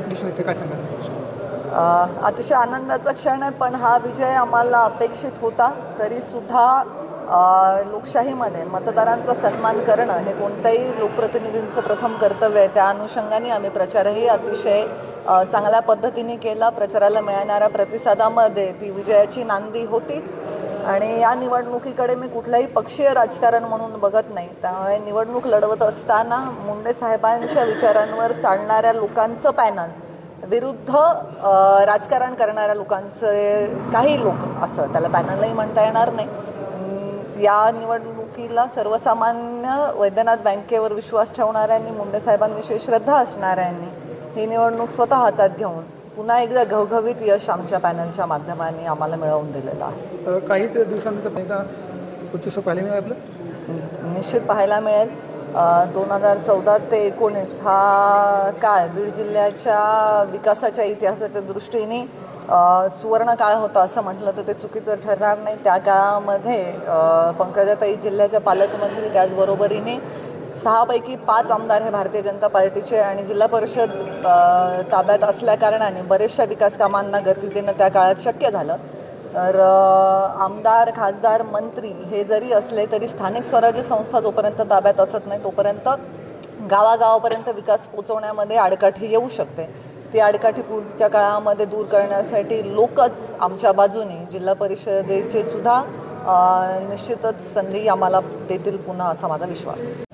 काय सांगाल? अतिशय आनंदाचा क्षण आहे, पण हा विजय आम्हाला अपेक्षित होता. तरीसुद्धा लोकशाहीमध्ये मतदारांचा सन्मान करणं हे कोणत्याही लोकप्रतिनिधींचं प्रथम कर्तव्य आहे. त्या अनुषंगाने आम्ही प्रचारही अतिशय चांगल्या पद्धतीने केला. प्रचाराला मिळणाऱ्या प्रतिसादामध्ये ती विजयाची नांदी होतीच. आणि या निवडणुकीकडे मी कुठलंही पक्षीय राजकारण म्हणून बघत नाही. त्यामुळे निवडणूक लढवत असताना मुंडे साहेबांच्या विचारांवर चालणाऱ्या लोकांचं पॅनल विरुद्ध राजकारण करणाऱ्या लोकांचे काही लोक, असं त्याला पॅनलही म्हणता येणार नाही. या निवडणुकीला सर्वसामान्य वैद्यनाथ बँकेवर विश्वास ठेवणाऱ्यांनी, मुंडे साहेबांविषयी श्रद्धा असणाऱ्यांनी ही निवडणूक स्वतः हातात घेऊन पुन्हा एकदा घवघवीत यश आमच्या पॅनलच्या माध्यमाने आम्हाला मिळवून दिलेलं आहे. काही दिवसांनंतर उत्सव पाहायला मिळेल आपलं? निश्चित पाहायला मिळेल. 2014 ते 19 हा काळ बीड जिल्ह्याच्या विकासाच्या इतिहासाच्या दृष्टीने सुवर्ण काळ होता असं म्हटलं तर ते चुकीचं ठरणार नाही. त्या काळामध्ये पंकजाताई जिल्ह्याच्या पालकमंत्री, त्याचबरोबरीने 6 पैकी 5 आमदार हे भारतीय जनता पार्टीचे आणि जिल्हा परिषद ताब्यात असल्याकारणाने बरेचशा विकास कामांना गती देणं त्या काळात शक्य झालं. तर आमदार, खासदार, मंत्री हे जरी असले तरी स्थानिक स्वराज्य संस्था जोपर्यंत ताब्यात असत नाही तोपर्यंत गावागावापर्यंत विकास पोचवण्यामध्ये आडकाठी येऊ शकते. ती आडकाठी पुढच्या काळामध्ये दूर करण्यासाठी लोकच आमच्या बाजूने, जिल्हा परिषदेचे सुद्धा निश्चितच संधी आम्हाला देतील पुन्हा, असा माझा विश्वास आहे.